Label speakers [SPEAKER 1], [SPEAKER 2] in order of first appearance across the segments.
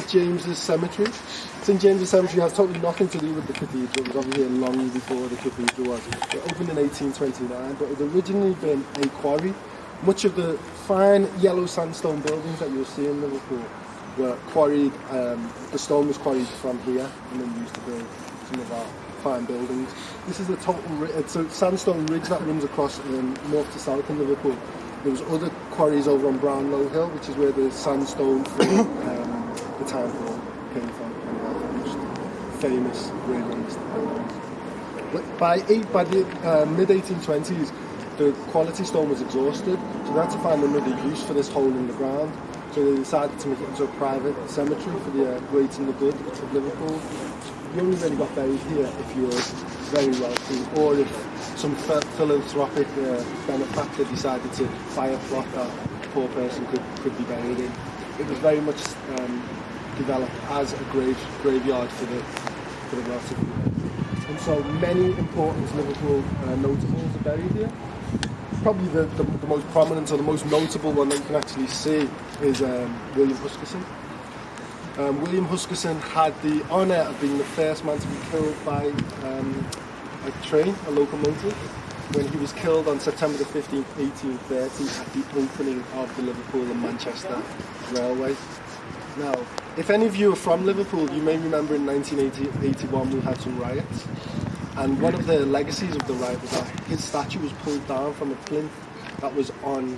[SPEAKER 1] St James's Cemetery. St James's Cemetery has totally nothing to do with the cathedral. It was obviously long before the cathedral was. It opened in 1829, but it had originally been a quarry. Much of the fine yellow sandstone buildings that you'll see in Liverpool were quarried, the stone was quarried from here and then used to build some of our fine buildings. This is a it's a sandstone ridge that runs across north to south in Liverpool. There was other quarries over on Brownlow Hill, which is where the sandstone from the town hall came from, and the most famous railways. But by the mid-1820s, the quality stone was exhausted, so they had to find another use for this hole in the ground. So they decided to make it into a private cemetery for the great and the good of Liverpool. You only really got buried here if you were very wealthy, or if some philanthropic benefactor decided to buy a plot that a poor person could be buried in. It was very much developed as a graveyard for the wealthy. And so many important Liverpool notables are buried here. Probably the most prominent or the most notable one that you can actually see is William Huskisson. William Huskisson had the honour of being the first man to be killed by a train, a locomotive, when he was killed on September the 15th, 1830 at the opening of the Liverpool and Manchester Railway. Now, if any of you are from Liverpool, you may remember in 1981 we had some riots, and one of the legacies of the riot was that his statue was pulled down from a plinth that was on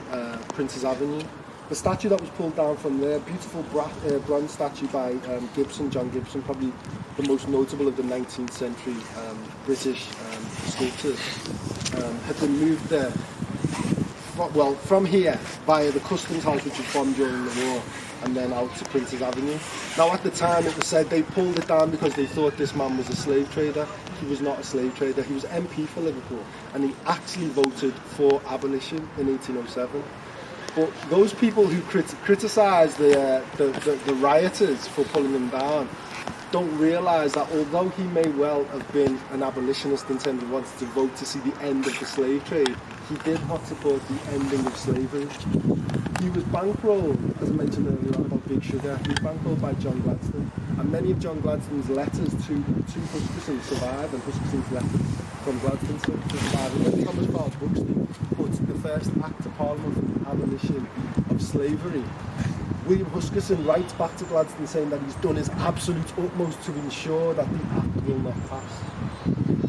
[SPEAKER 1] Prince's Avenue. The statue that was pulled down from there, beautiful bronze statue by John Gibson, probably the most notable of the 19th century British sculptors, had been moved there, from here via the Customs House, which was bombed during the war, and then out to Prince's Avenue. Now at the time it was said they pulled it down because they thought this man was a slave trader. He was not a slave trader, he was MP for Liverpool, and he actually voted for abolition in 1807. But those people who criticise the rioters for pulling them down don't realise that although he may well have been an abolitionist in terms of wanting to vote to see the end of the slave trade, he did not support the ending of slavery. He was bankrolled, as I mentioned earlier on about Big Sugar, he was bankrolled by John Gladstone, and many of John Gladstone's letters to Huskisson survive, and Huskisson's letters from Gladstone survive. And when Thomas Barnes Buxton put the first Act of Parliament for the abolition of slavery, William Huskisson writes back to Gladstone saying that he's done his absolute utmost to ensure that the Act will not pass.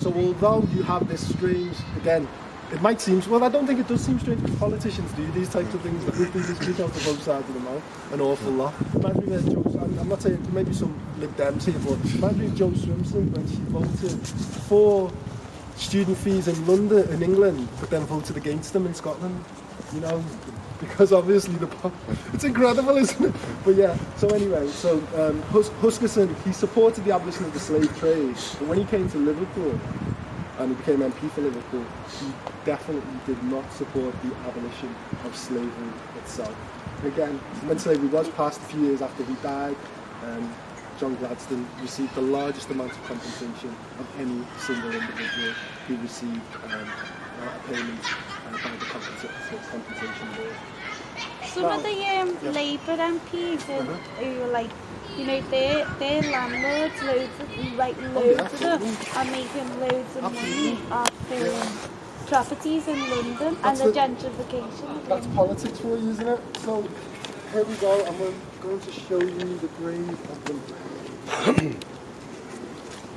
[SPEAKER 1] So although you have this strange, again, it might seem, well, I don't think it does seem strange, because politicians do these types of things, that they speak out to both sides of the mouth an awful lot. I'm not saying, there may be some Lib Dems here, but imagine Jo Swimson when she voted for student fees in London, in England, but then voted against them in Scotland, you know, because obviously it's incredible, isn't it? But yeah, so anyway, so Huskisson, he supported the abolition of the slave trade, but when he came to Liverpool, and he became MP for Liverpool, he definitely did not support the abolition of slavery itself. Again, when slavery was passed a few years after he died, John Gladstone received the largest amount of compensation of any single individual who received a payment by the compensation board.
[SPEAKER 2] Some of the Labour MPs who were like, you know, their landlords, loads of them, are making loads of money off properties in London. That's and the gentrification.
[SPEAKER 1] That's politics for you, isn't it? So here we go, and we're going to show you the grave of them.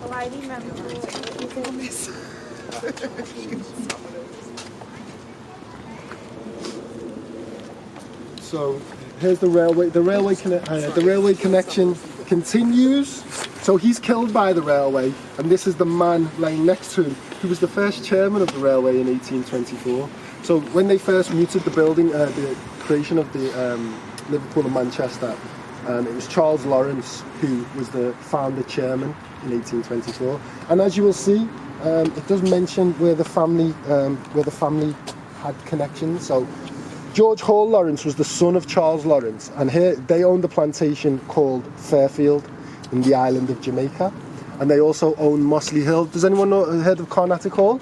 [SPEAKER 2] Well, I remember this.
[SPEAKER 1] So here's the railway. The railway connection continues. So he's killed by the railway, and this is the man lying next to him, who was the first chairman of the railway in 1824. So when they first mooted the building, the creation of the Liverpool and Manchester, it was Charles Laurence who was the founder chairman in 1824. And as you will see, it does mention where the family had connections. So George Hall Lawrence was the son of Charles Lawrence, and here they owned a plantation called Fairfield in the island of Jamaica, and they also owned Mossley Hill. Does anyone know heard of Carnatic Hall?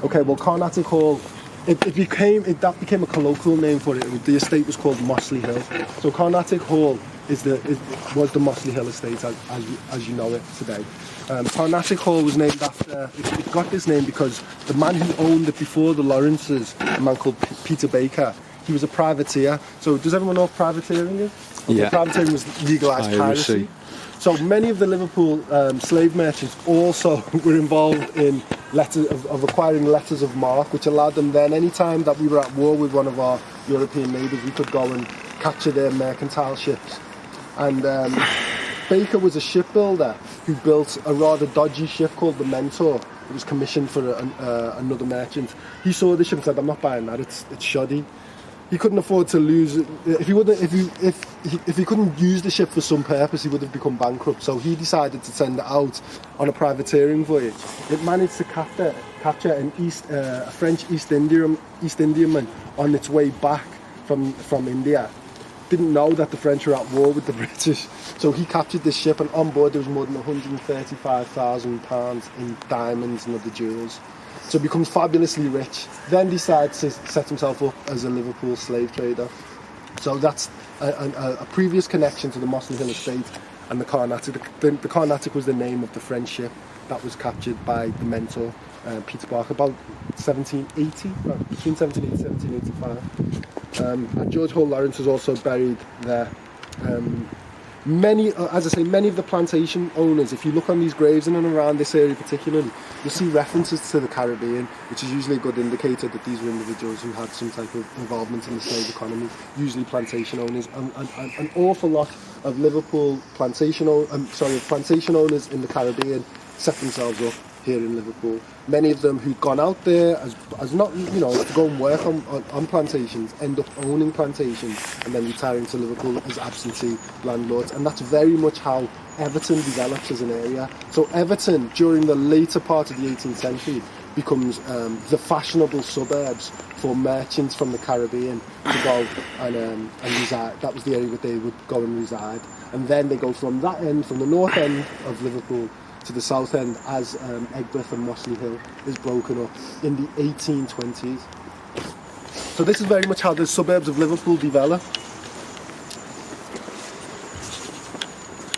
[SPEAKER 1] Okay, well Carnatic Hall, that became a colloquial name for it. The estate was called Mossley Hill. So Carnatic Hall was the Mossley Hill estate as you know it today. Carnatic Hall was named after, it got this name because the man who owned it before the Lawrences, a man called Peter Baker, he was a privateer. So does everyone know what privateering is?
[SPEAKER 3] Yeah.
[SPEAKER 1] Privateering was legalised piracy. So many of the Liverpool slave merchants also were involved in letters of acquiring letters of marque, which allowed them then, any time that we were at war with one of our European neighbours, we could go and capture their mercantile ships. And Baker was a shipbuilder who built a rather dodgy ship called the Mentor. It was commissioned for another merchant. He saw the ship and said, "I'm not buying that. It's shoddy." He couldn't afford to lose it. If he couldn't use the ship for some purpose, he would have become bankrupt. So he decided to send it out on a privateering voyage. It managed to capture a French East Indiaman on its way back from India. Didn't know that the French were at war with the British, so he captured this ship, and on board there was more than £135,000 in diamonds and other jewels. So he becomes fabulously rich, then decides to set himself up as a Liverpool slave trader. So that's a previous connection to the Mossley Hill estate and the Carnatic. The Carnatic was the name of the French ship that was captured by the Mentor, Peter Barker, about 1780, between 1780 and 1785. And George Hall Laurence was also buried there. Many of the plantation owners, if you look on these graves in and around this area particularly, you'll see references to the Caribbean, which is usually a good indicator that these were individuals who had some type of involvement in the slave economy, usually plantation owners. And an awful lot of Liverpool plantation owners in the Caribbean set themselves up here in Liverpool. Many of them who'd gone out there as not, to go and work on plantations, end up owning plantations and then retiring to Liverpool as absentee landlords. And that's very much how Everton develops as an area. So Everton, during the later part of the 18th century, becomes the fashionable suburbs for merchants from the Caribbean to go and reside. That was the area that they would go and reside. And then they go from that end, from the north end of Liverpool, to the south end as Egbert and Mossley Hill is broken up in the 1820s. So this is very much how the suburbs of Liverpool develop.